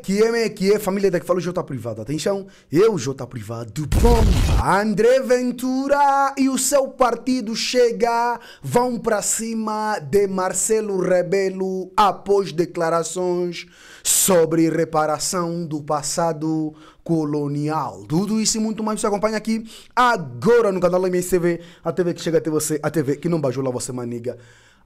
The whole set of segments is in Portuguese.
que é família da que fala o J Privado. Atenção, eu, J Privado, bomba. André Ventura e o seu partido chega, vão para cima de Marcelo Rebelo após declarações sobre reparação do passado colonial. Tudo isso e muito mais você acompanha aqui agora no canal MSTV, a TV que chega até você, a TV que não bajula você, maniga.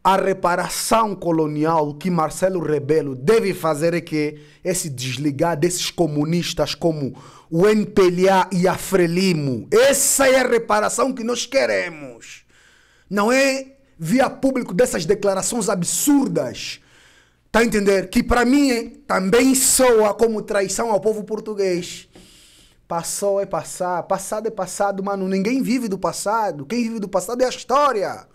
A reparação colonial que Marcelo Rebelo deve fazer é que esse desligar desses comunistas como o NPLA e a Frelimo. Essa é a reparação que nós queremos. Não é via público dessas declarações absurdas. Tá a entender? Que para mim também soa como traição ao povo português. Passou é passar, passado é passado, mano. Ninguém vive do passado. Quem vive do passado é a história.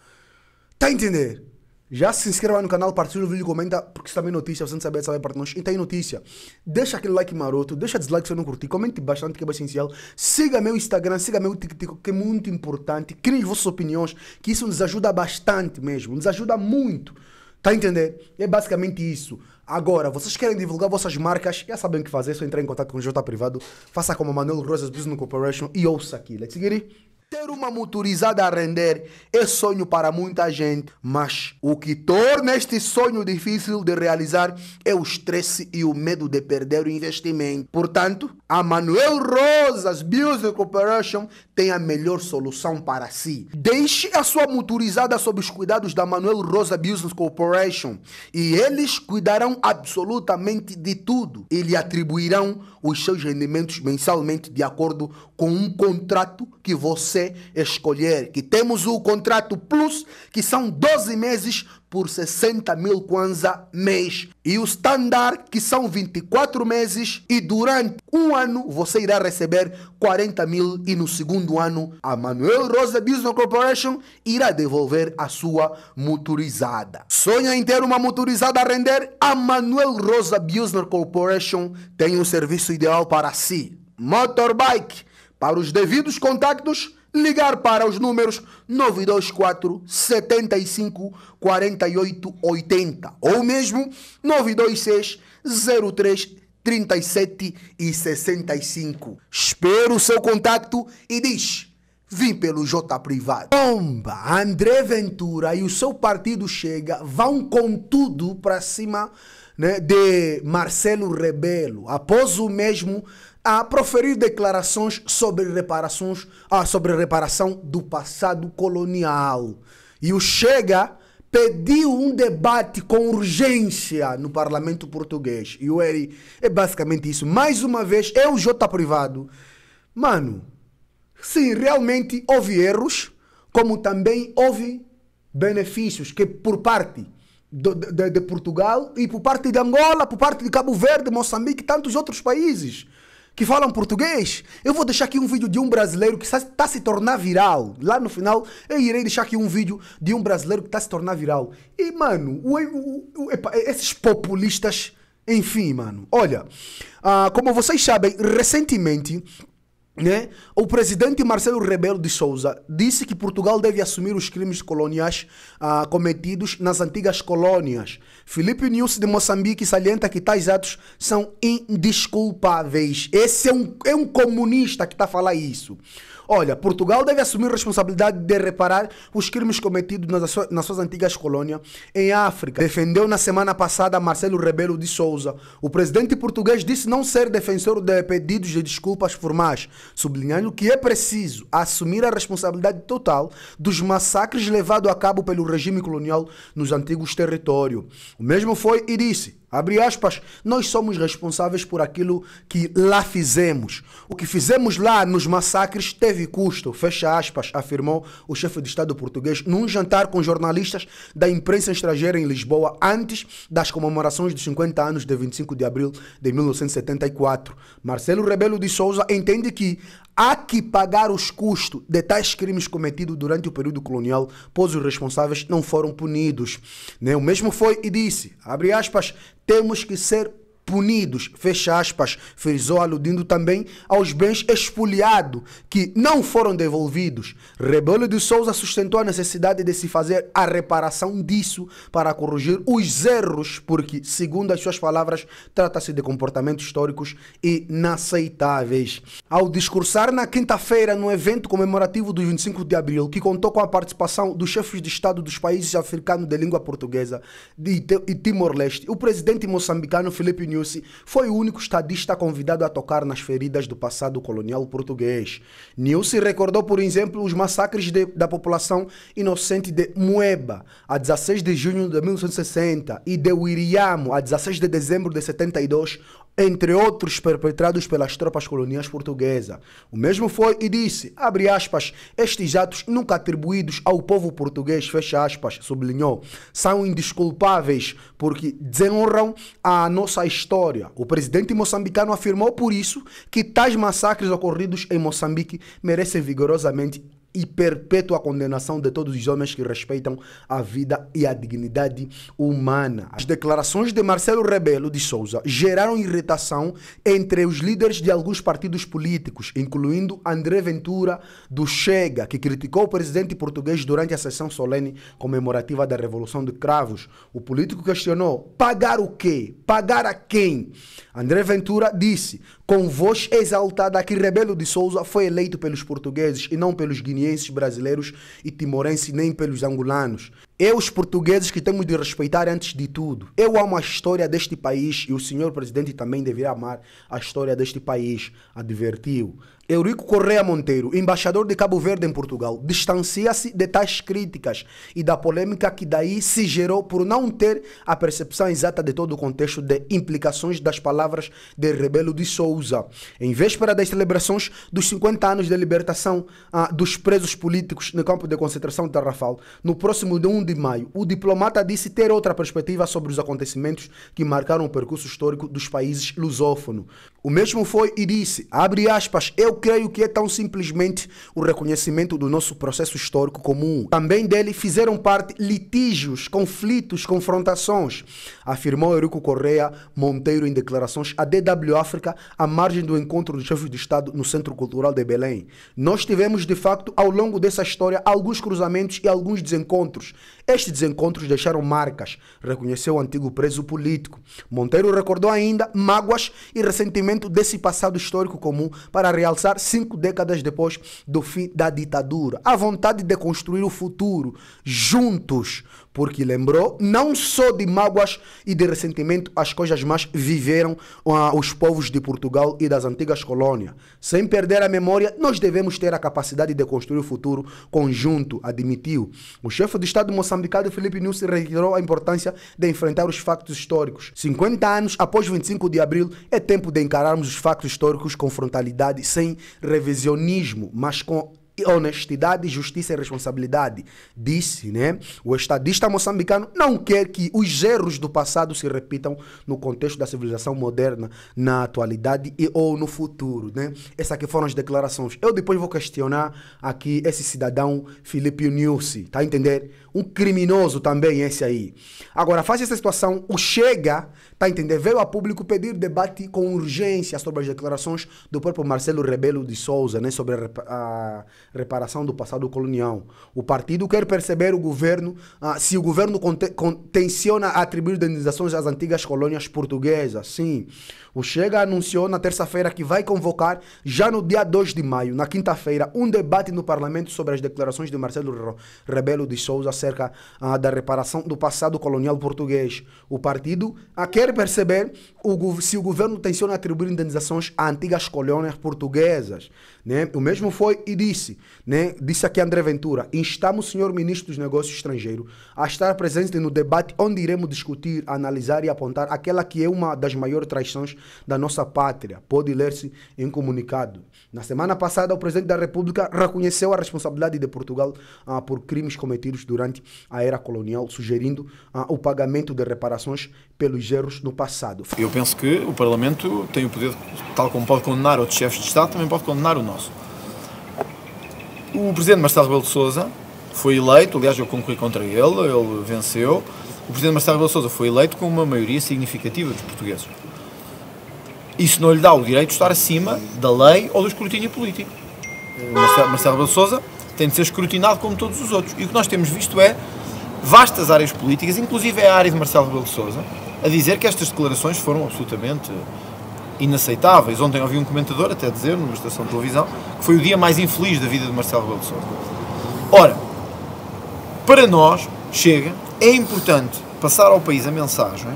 Tá a entender? Já se inscreva no canal, partilha o vídeo, comenta, porque isso também é notícia, você não sabe para nós. E tem notícia. Deixa aquele like maroto, deixa dislike se você não curtir, comente bastante que é essencial. Siga meu Instagram, siga meu TikTok, que é muito importante. Criem vossas opiniões, que isso nos ajuda bastante mesmo, nos ajuda muito. Tá a entender? É basicamente isso. Agora, vocês querem divulgar vossas marcas, já sabem o que fazer, é só entrar em contato com o J Privado, faça como a Manuel Rosas Business Corporation e ouça aqui. Let's get it? Ter uma motorizada a render é sonho para muita gente, mas o que torna este sonho difícil de realizar é o estresse e o medo de perder o investimento. Portanto, a Manuel Rosas Business Corporation tem a melhor solução para si. Deixe a sua motorizada sob os cuidados da Manuel Rosas Business Corporation e eles cuidarão absolutamente de tudo. E lhe atribuirão os seus rendimentos mensalmente de acordo com um contrato que você escolher, que temos o contrato Plus, que são 12 meses por 60 mil kwanza mês, e o Standard, que são 24 meses, e durante um ano você irá receber 40 mil, e no segundo ano a Manuel Rosa Business Corporation irá devolver a sua motorizada. Sonha em ter uma motorizada a render? A Manuel Rosa Business Corporation tem o serviço ideal para si. Motorbike. Para os devidos contactos, ligar para os números 924 75 48 80 ou mesmo 926 03 37 e 65. Espero o seu contacto e diz: vim pelo J Privado. Bomba! André Ventura e o seu partido chega, vão com tudo para cima, né, de Marcelo Rebelo, após o mesmo a proferir declarações sobre reparação do passado colonial. E o Chega pediu um debate com urgência no parlamento português. E o Eri é basicamente isso. Mais uma vez, é o J Privado. Mano, sim, realmente houve erros, como também houve benefícios que por parte de Portugal e por parte de Angola, por parte de Cabo Verde, Moçambique e tantos outros países que falam português. Eu vou deixar aqui um vídeo de um brasileiro que está a se tornar viral. Lá no final, eu irei deixar aqui um vídeo de um brasileiro que está a se tornar viral. E, mano, esses populistas, enfim, mano. Olha, como vocês sabem, recentemente, né, o presidente Marcelo Rebelo de Sousa disse que Portugal deve assumir os crimes coloniais cometidos nas antigas colônias. Filipe Nyusi de Moçambique salienta que tais atos são indesculpáveis. Esse é um comunista que está a falar isso. Olha, Portugal deve assumir a responsabilidade de reparar os crimes cometidos nas suas antigas colônias em África. Defendeu na semana passada Marcelo Rebelo de Sousa. O presidente português disse não ser defensor de pedidos de desculpas formais, sublinhando que é preciso assumir a responsabilidade total dos massacres levados a cabo pelo regime colonial nos antigos territórios. O mesmo foi e disse: abre aspas, nós somos responsáveis por aquilo que lá fizemos. O que fizemos lá nos massacres teve custo, fecha aspas, afirmou o chefe de Estado português num jantar com jornalistas da imprensa estrangeira em Lisboa antes das comemorações dos 50 anos de 25 de abril de 1974. Marcelo Rebelo de Sousa entende que há que pagar os custos de tais crimes cometidos durante o período colonial, pois os responsáveis não foram punidos. O mesmo foi e disse, abre aspas, temos que ser punidos, fecha aspas, frisou, aludindo também aos bens expoliados que não foram devolvidos. Rebelo de Sousa sustentou a necessidade de se fazer a reparação disso para corrigir os erros, porque, segundo as suas palavras, trata-se de comportamentos históricos inaceitáveis. Ao discursar na quinta-feira no evento comemorativo do 25 de abril, que contou com a participação dos chefes de Estado dos países africanos de língua portuguesa e Timor-Leste, o presidente moçambicano Filipe Nyusi foi o único estadista convidado a tocar nas feridas do passado colonial português. Nyusi recordou, por exemplo, os massacres da população inocente de Mueba, a 16 de junho de 1960, e de Wiriamo, a 16 de dezembro de 72, entre outros perpetrados pelas tropas coloniais portuguesas. O mesmo foi e disse, abre aspas, estes atos nunca atribuídos ao povo português, fecha aspas, sublinhou, são indesculpáveis porque desonram a nossa história. O presidente moçambicano afirmou por isso que tais massacres ocorridos em Moçambique merecem vigorosamente e perpétua condenação de todos os homens que respeitam a vida e a dignidade humana. As declarações de Marcelo Rebelo de Sousa geraram irritação entre os líderes de alguns partidos políticos, incluindo André Ventura, do Chega, que criticou o presidente português durante a sessão solene comemorativa da Revolução de Cravos. O político questionou, pagar o quê? Pagar a quem? André Ventura disse, com voz exaltada, que Rebelo de Sousa foi eleito pelos portugueses e não pelos guineenses, brasileiros e timorenses, nem pelos angolanos. É os portugueses que temos de respeitar antes de tudo. Eu amo a história deste país e o senhor presidente também deveria amar a história deste país, advertiu. Eurico Correia Monteiro, embaixador de Cabo Verde em Portugal, distancia-se de tais críticas e da polêmica que daí se gerou por não ter a percepção exata de todo o contexto de implicações das palavras de Rebelo de Sousa. Em véspera das celebrações dos 50 anos de libertação dos presos políticos no campo de concentração de Tarrafal, no próximo dia 1 de maio, o diplomata disse ter outra perspectiva sobre os acontecimentos que marcaram o percurso histórico dos países lusófonos. O mesmo foi e disse, abre aspas, eu creio que é tão simplesmente o reconhecimento do nosso processo histórico comum. Também dele fizeram parte litígios, conflitos, confrontações, afirmou Eurico Correia Monteiro em declarações à DW África, à margem do encontro dos chefes de Estado no Centro Cultural de Belém. Nós tivemos, de facto, ao longo dessa história, alguns cruzamentos e alguns desencontros. Estes desencontros deixaram marcas, reconheceu o antigo preso político. Monteiro recordou ainda mágoas e ressentimento desse passado histórico comum para realçar 5 décadas depois do fim da ditadura. A vontade de construir o futuro juntos, porque lembrou, não só de mágoas e de ressentimento as coisas mais viveram os povos de Portugal e das antigas colônias. Sem perder a memória, nós devemos ter a capacidade de construir o futuro conjunto, admitiu. O chefe de Estado moçambicano Filipe Nyusi reiterou a importância de enfrentar os factos históricos. 50 anos após 25 de abril, é tempo de encararmos os factos históricos com frontalidade, sem revisionismo, mas com honestidade, justiça e responsabilidade, disse, né? O estadista moçambicano não quer que os erros do passado se repitam no contexto da civilização moderna, na atualidade ou no futuro, né? Essas aqui foram as declarações. Eu depois vou questionar aqui esse cidadão Filipe Nyusi, tá a entender? Um criminoso também esse aí. Agora, face essa situação, o Chega, tá a entender? Veio a público pedir debate com urgência sobre as declarações do próprio Marcelo Rebelo de Sousa, né? Sobre a reparação do passado colonial. O partido quer perceber o governo, se o governo tenciona atribuir indenizações às antigas colônias portuguesas. Sim. O Chega anunciou na terça-feira que vai convocar, já no dia 2 de maio, na quinta-feira, um debate no parlamento sobre as declarações de Marcelo Rebelo de Sousa acerca da reparação do passado colonial português. O partido quer perceber se o governo tenciona atribuir indenizações a antigas colônias portuguesas. Né? O mesmo foi e disse, né? Disse aqui André Ventura, instamos o senhor ministro dos Negócios Estrangeiros a estar presente no debate onde iremos discutir, analisar e apontar aquela que é uma das maiores traições da nossa pátria. Pode ler-se em comunicado. Na semana passada, o presidente da República reconheceu a responsabilidade de Portugal por crimes cometidos durante a era colonial, sugerindo o pagamento de reparações pelos erros no passado. Eu penso que o Parlamento tem o poder, tal como pode condenar outros chefes de Estado, também pode condenar o nosso. O presidente Marcelo Rebelo de Sousa foi eleito, aliás eu concorri contra ele venceu. O presidente Marcelo Rebelo de Sousa foi eleito com uma maioria significativa dos portugueses. Isso não lhe dá o direito de estar acima da lei ou do escrutínio político. Marcelo Rebelo de Sousa tem de ser escrutinado como todos os outros. E o que nós temos visto é vastas áreas políticas, inclusive é a área de Marcelo Rebelo de Sousa, a dizer que estas declarações foram absolutamente inaceitáveis. Ontem ouvi um comentador até dizer, numa estação de televisão, que foi o dia mais infeliz da vida de Marcelo Rebelo de Sousa. Ora, para nós, Chega, é importante passar ao país a mensagem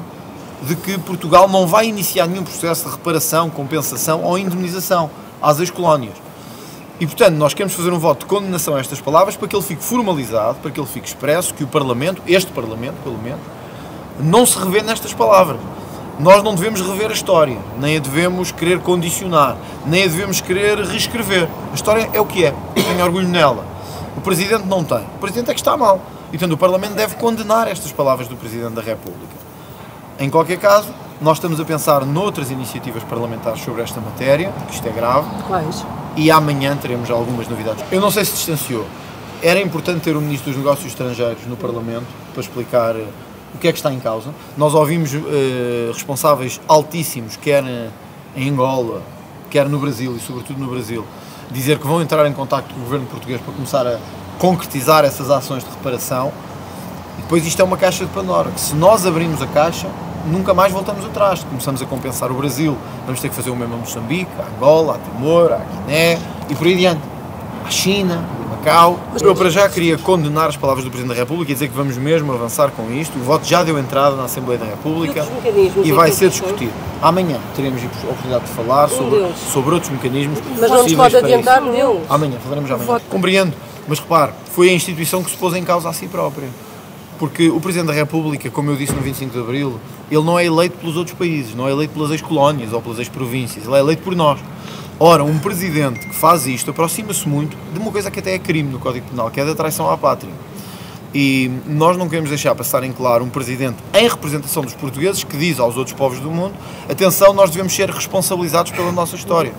de que Portugal não vai iniciar nenhum processo de reparação, compensação ou indemnização às ex-colónias. E, portanto, nós queremos fazer um voto de condenação a estas palavras para que ele fique formalizado, para que ele fique expresso, que o Parlamento, este Parlamento, pelo menos, não se revê nestas palavras. Nós não devemos rever a história, nem a devemos querer condicionar, nem a devemos querer reescrever. A história é o que é, eu tenho orgulho nela. O Presidente não tem. O Presidente é que está mal. E, portanto, o Parlamento deve condenar estas palavras do Presidente da República. Em qualquer caso, nós estamos a pensar noutras iniciativas parlamentares sobre esta matéria, que isto é grave. Quais? E amanhã teremos algumas novidades. Eu não sei se distanciou. Era importante ter o Ministro dos Negócios Estrangeiros no Parlamento para explicar o que é que está em causa. Nós ouvimos responsáveis altíssimos, quer em Angola, quer no Brasil e sobretudo no Brasil, dizer que vão entrar em contacto com o governo português para começar a concretizar essas ações de reparação. E depois isto é uma caixa de Pandora, que se nós abrimos a caixa, nunca mais voltamos atrás. Começamos a compensar o Brasil, vamos ter que fazer o mesmo a Moçambique, a Angola, a Timor, a Guiné e por aí adiante. A China, a Macau. Eu para já queria condenar as palavras do Presidente da República e dizer que vamos mesmo avançar com isto. O voto já deu entrada na Assembleia da República e vai ser discutido. Amanhã teremos a oportunidade de falar sobre outros mecanismos. Mas não nos pode adiantar nenhum. Amanhã, falaremos amanhã. Compreendo, mas repare, foi a instituição que se pôs em causa a si própria. Porque o Presidente da República, como eu disse no 25 de Abril, ele não é eleito pelos outros países, não é eleito pelas ex-colónias ou pelas ex-províncias, ele é eleito por nós. Ora, um Presidente que faz isto aproxima-se muito de uma coisa que até é crime no Código Penal, que é da traição à pátria. E nós não queremos deixar passar em claro um Presidente em representação dos portugueses que diz aos outros povos do mundo: atenção, nós devemos ser responsabilizados pela nossa história.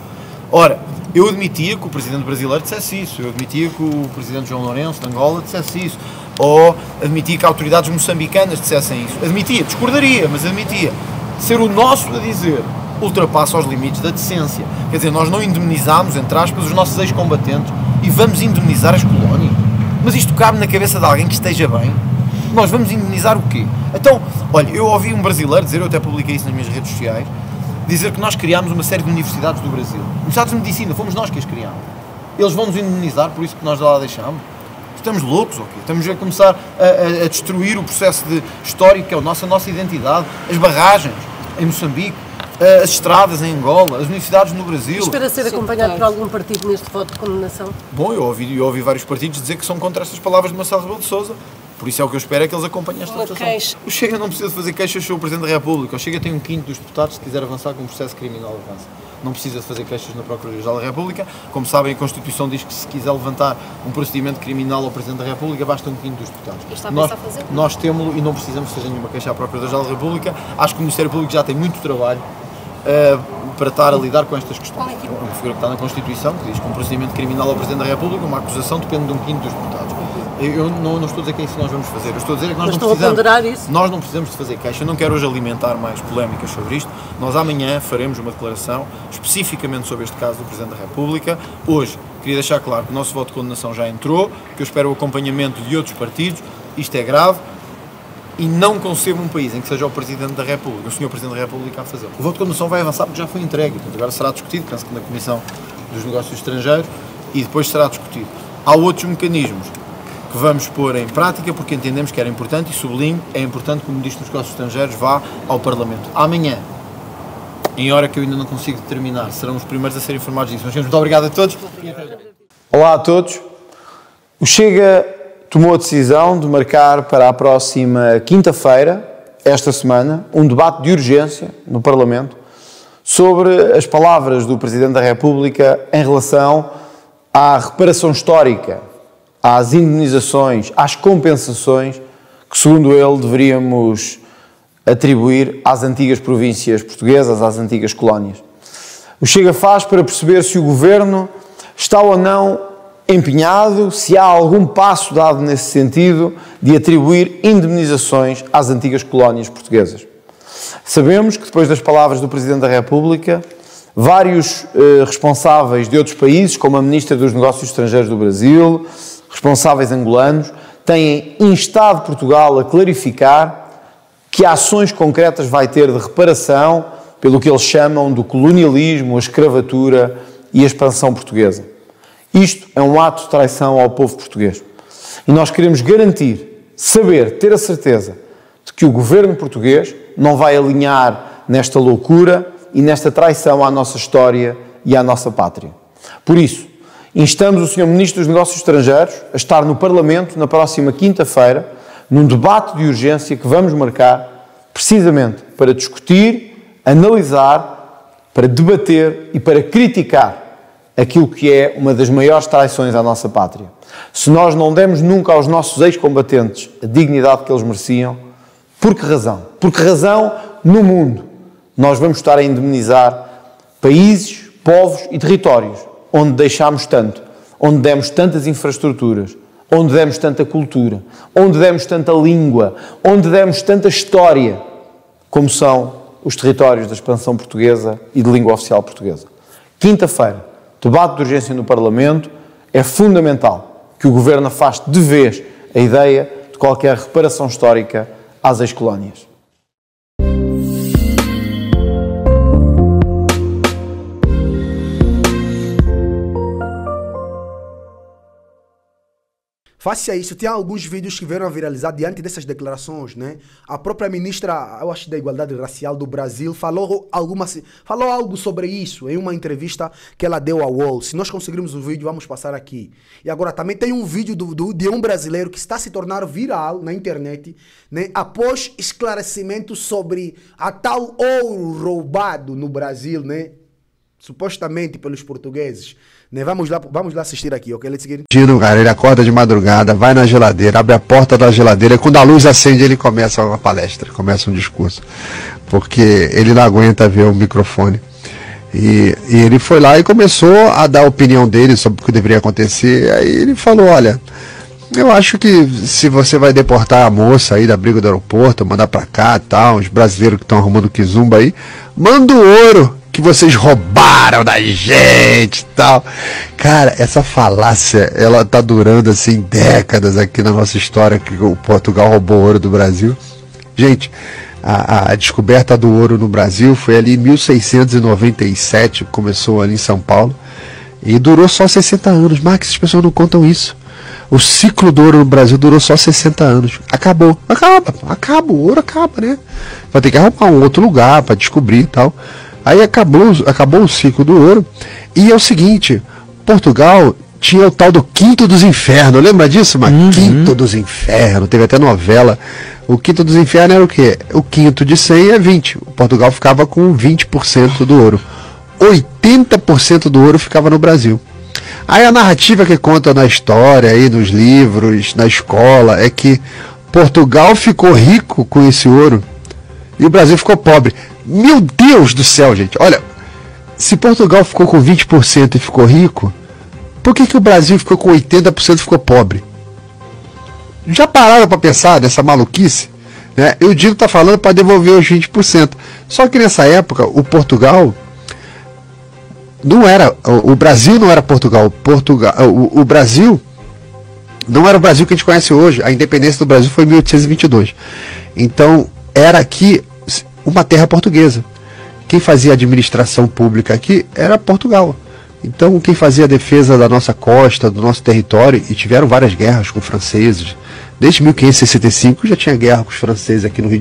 Ora, eu admitia que o Presidente brasileiro dissesse isso, eu admitia que o Presidente João Lourenço de Angola dissesse isso, ou admitia que autoridades moçambicanas dissessem isso. Admitia, discordaria, mas admitia. Ser o nosso a dizer ultrapassa os limites da decência. Quer dizer, nós não indemnizamos, entre aspas, os nossos ex-combatentes e vamos indemnizar as colónias. Mas isto cabe na cabeça de alguém que esteja bem? Nós vamos indemnizar o quê? Então, olha, eu ouvi um brasileiro dizer, eu até publiquei isso nas minhas redes sociais, dizer que nós criámos uma série de universidades do Brasil. Universidades de medicina, fomos nós que as criámos. Eles vão nos indemnizar por isso que nós lá deixámos? Estamos loucos, ok? Estamos a começar a destruir o processo histórico que é a nossa identidade, as barragens em Moçambique, as estradas em Angola, as universidades no Brasil. Espera ser acompanhado por algum partido neste voto de condenação? Bom, eu ouvi vários partidos dizer que são contra estas palavras de Marcelo Rebelo de Sousa. Por isso é o que eu espero, é que eles acompanhem esta votação. O Chega não precisa fazer queixas sobre o Presidente da República. O Chega tem um quinto dos deputados, se quiser avançar com um processo criminal, avança. Não precisa de fazer queixas na Procuradoria-Geral da República. Como sabem, a Constituição diz que se quiser levantar um procedimento criminal ao Presidente da República, basta um quinto dos deputados. Nós temos-lo e não precisamos fazer nenhuma queixa à Procuradoria-Geral da República. Acho que o Ministério Público já tem muito trabalho para estar a lidar com estas questões. Uma figura que está na Constituição, que diz que um procedimento criminal ao Presidente da República, uma acusação, depende de um quinto dos deputados. Eu não estou a dizer que é isso que nós vamos fazer, eu estou a dizer que nós não precisamos de fazer queixa. Eu não quero hoje alimentar mais polémicas sobre isto. Nós amanhã faremos uma declaração especificamente sobre este caso do Presidente da República. Hoje, queria deixar claro que o nosso voto de condenação já entrou, que eu espero o acompanhamento de outros partidos. Isto é grave e não concebo um país em que seja o Presidente da República, o Sr. Presidente da República a fazer. O voto de condenação vai avançar porque já foi entregue, portanto, agora será discutido, penso que na Comissão dos Negócios Estrangeiros, e depois será discutido. Há outros mecanismos que vamos pôr em prática porque entendemos que era importante, e sublinho, é importante que o Ministro dos Negócios Estrangeiros vá ao Parlamento. Amanhã, em hora que eu ainda não consigo determinar, serão os primeiros a ser informados disso. Mas, muito obrigado a todos. Olá a todos. O Chega tomou a decisão de marcar para a próxima quinta-feira, esta semana, um debate de urgência no Parlamento sobre as palavras do Presidente da República em relação à reparação histórica, às indemnizações, às compensações que, segundo ele, deveríamos atribuir às antigas províncias portuguesas, às antigas colónias. O Chega faz para perceber se o Governo está ou não empenhado, se há algum passo dado nesse sentido de atribuir indemnizações às antigas colónias portuguesas. Sabemos que depois das palavras do Presidente da República, vários responsáveis de outros países, como a Ministra dos Negócios Estrangeiros do Brasil, responsáveis angolanos, têm instado Portugal a clarificar que ações concretas vai ter de reparação pelo que eles chamam do colonialismo, a escravatura e a expansão portuguesa. Isto é um ato de traição ao povo português. E nós queremos garantir, saber, ter a certeza de que o governo português não vai alinhar nesta loucura e nesta traição à nossa história e à nossa pátria. Por isso, instamos o Sr. Ministro dos Negócios Estrangeiros a estar no Parlamento na próxima quinta-feira, num debate de urgência que vamos marcar precisamente para discutir, analisar, para debater e para criticar aquilo que é uma das maiores traições à nossa pátria. Se nós não demos nunca aos nossos ex-combatentes a dignidade que eles mereciam, por que razão? Por que razão no mundo nós vamos estar a indemnizar países, povos e territórios onde deixámos tanto, onde demos tantas infraestruturas, onde demos tanta cultura, onde demos tanta língua, onde demos tanta história, como são os territórios da expansão portuguesa e de língua oficial portuguesa. Quinta-feira, debate de urgência no Parlamento, é fundamental que o Governo afaste de vez a ideia de qualquer reparação histórica às ex-colónias. Face a isso, tem alguns vídeos que vieram a viralizar diante dessas declarações, né? A própria ministra, eu acho, da Igualdade Racial do Brasil falou algo sobre isso em uma entrevista que ela deu ao UOL. Se nós conseguirmos o vídeo, vamos passar aqui. E agora também tem um vídeo de um brasileiro que está se tornando viral na internet, né? Após esclarecimento sobre a tal ouro roubado no Brasil, né? Supostamente pelos portugueses. Né? Vamos lá assistir aqui, ok? Cara, ele acorda de madrugada, vai na geladeira, abre a porta da geladeira, e quando a luz acende ele começa uma palestra, começa um discurso, porque ele não aguenta ver o microfone. E ele foi lá e começou a dar a opinião dele sobre o que deveria acontecer. Aí ele falou, olha, eu acho que se você vai deportar a moça aí da briga do aeroporto, mandar pra cá e tal, os brasileiros que estão arrumando quizumba aí, manda o ouro que vocês roubaram da gente e tal. Cara, essa falácia, ela tá durando assim décadas aqui na nossa história, que o Portugal roubou ouro do Brasil. Gente, a descoberta do ouro no Brasil foi ali em 1697, começou ali em São Paulo, e durou só 60 anos. Max, as pessoas não contam isso. O ciclo do ouro no Brasil durou só 60 anos. Acabou. Acaba, o ouro acaba, né? Vai ter que arrumar um outro lugar para descobrir e tal. Aí acabou o ciclo do ouro. E é o seguinte, Portugal tinha o tal do Quinto dos Infernos. Lembra disso, mas Quinto dos Infernos, teve até novela. O Quinto dos Infernos era o quê? O quinto de 100 é 20. O Portugal ficava com 20% do ouro. 80% do ouro ficava no Brasil. Aí a narrativa que conta na história, aí nos livros, na escola, é que Portugal ficou rico com esse ouro e o Brasil ficou pobre. Meu Deus do céu, gente. Olha, se Portugal ficou com 20% e ficou rico, por que o Brasil ficou com 80% e ficou pobre? Já pararam para pensar nessa maluquice? Né? Eu digo que está falando para devolver os 20%. Só que nessa época, o Portugal não era... O Brasil não era Portugal. O Brasil não era o Brasil que a gente conhece hoje. A independência do Brasil foi em 1822. Então, era aqui uma terra portuguesa. Quem fazia a administração pública aqui era Portugal. Então, quem fazia a defesa da nossa costa, do nosso território, e tiveram várias guerras com franceses. Desde 1565 já tinha guerra com os franceses aqui no Rio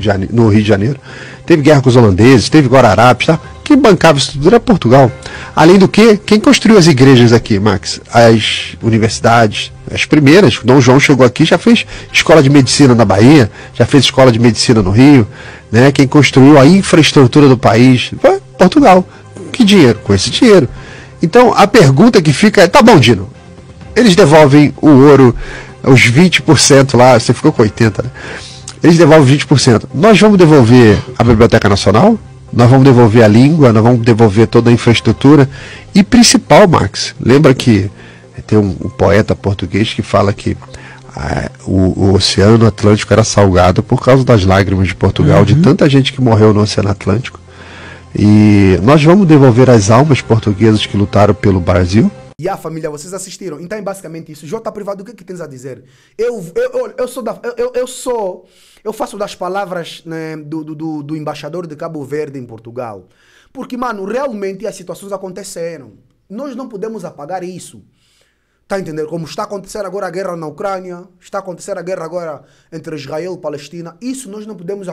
de Janeiro. Teve guerra com os holandeses, teve Guararapes, tá? Quem bancava isso tudo era Portugal. Além do que, quem construiu as igrejas aqui, Max? As universidades, as primeiras. Dom João chegou aqui, já fez escola de medicina na Bahia, já fez escola de medicina no Rio, né? Quem construiu a infraestrutura do país foi Portugal. Que dinheiro? Com esse dinheiro. Então, a pergunta que fica é, tá bom, Dino, eles devolvem o ouro, os 20% lá, você ficou com 80%, né? Eles devolvem 20%. Nós vamos devolver a Biblioteca Nacional? Nós vamos devolver a língua, nós vamos devolver toda a infraestrutura. E principal, Max, lembra que tem um poeta português que fala que O Oceano Atlântico era salgado por causa das lágrimas de Portugal, de tanta gente que morreu no Oceano Atlântico. E nós vamos devolver as almas portuguesas que lutaram pelo Brasil? E a família, vocês assistiram. Então é basicamente isso. Jota Privado, o que tens a dizer? Eu faço das palavras, né, do embaixador de Cabo Verde em Portugal. Porque, mano, realmente as situações aconteceram. Nós não podemos apagar isso. Tá entendendo? Como está a acontecer agora a guerra na Ucrânia, está a acontecer a guerra agora entre Israel e Palestina. Isso nós não podemos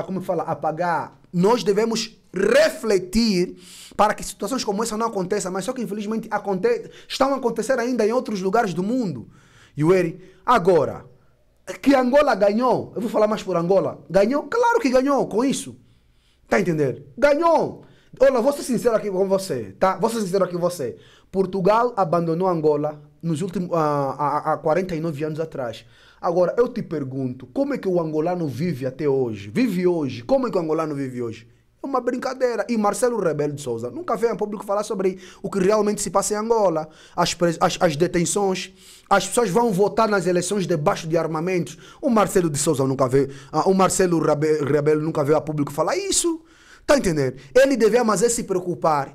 como fala, apagar. Nós devemos refletir para que situações como essa não aconteçam, mas só que infelizmente estão a acontecer ainda em outros lugares do mundo. Yuri, agora, que Angola ganhou, eu vou falar mais por Angola, ganhou? Claro que ganhou com isso. Tá entendendo? Ganhou. Olha, vou ser sincero aqui com você, tá? Vou ser sincero aqui com você. Portugal abandonou Angola nos últimos, há 49 anos atrás. Agora, eu te pergunto, como é que o angolano vive até hoje? Vive hoje? Como é que o angolano vive hoje? É uma brincadeira. E Marcelo Rebelo de Sousa nunca veio a público falar sobre o que realmente se passa em Angola. As detenções. As pessoas vão votar nas eleições debaixo de armamentos. O Marcelo de Sousa nunca veio. O Marcelo Rebelo nunca veio a público falar isso. Tá entendendo? Ele devia mais se preocupar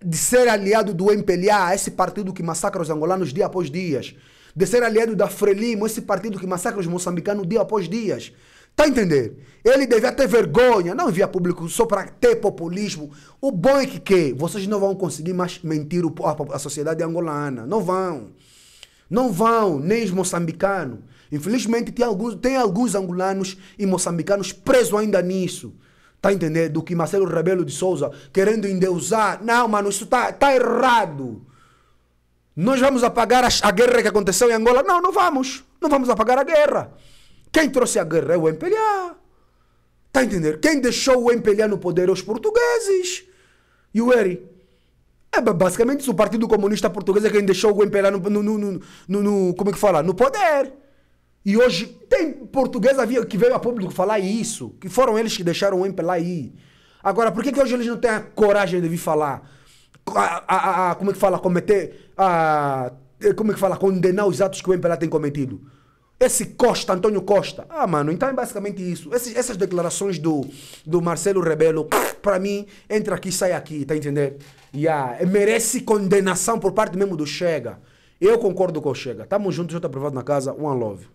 de ser aliado do MPLA, esse partido que massacra os angolanos dia após dias. De ser aliado da Frelimo, esse partido que massacra os moçambicanos dia após dias. Tá entendendo? Ele devia ter vergonha, não via público só para ter populismo. O bom é que vocês não vão conseguir mais mentir a sociedade angolana. Não vão. Não vão, nem os moçambicanos. Infelizmente tem alguns angolanos e moçambicanos presos ainda nisso. Tá entendendo? Do que Marcelo Rebelo de Sousa querendo endeusar. Não, mano, isso tá errado. Nós vamos apagar a guerra que aconteceu em Angola? Não, não vamos. Não vamos apagar a guerra. Quem trouxe a guerra é o MPLA. Tá entendendo? Quem deixou o MPLA no poder é os portugueses. E o Eri? É basicamente o Partido Comunista Português é quem deixou o MPLA como é que fala? No poder. E hoje tem português que veio a público falar isso. Que foram eles que deixaram o MPLA aí. Agora, por que hoje eles não têm a coragem de vir falar? Como é que fala? Condenar os atos que o MPLA tem cometido. Esse Costa, Antônio Costa. Mano, então é basicamente isso. Essas declarações do Marcelo Rebelo, para mim, entra aqui e sai aqui, tá entendendo? Merece condenação por parte mesmo do Chega. Eu concordo com o Chega. Tamo juntos, Jota Privado na casa. One love.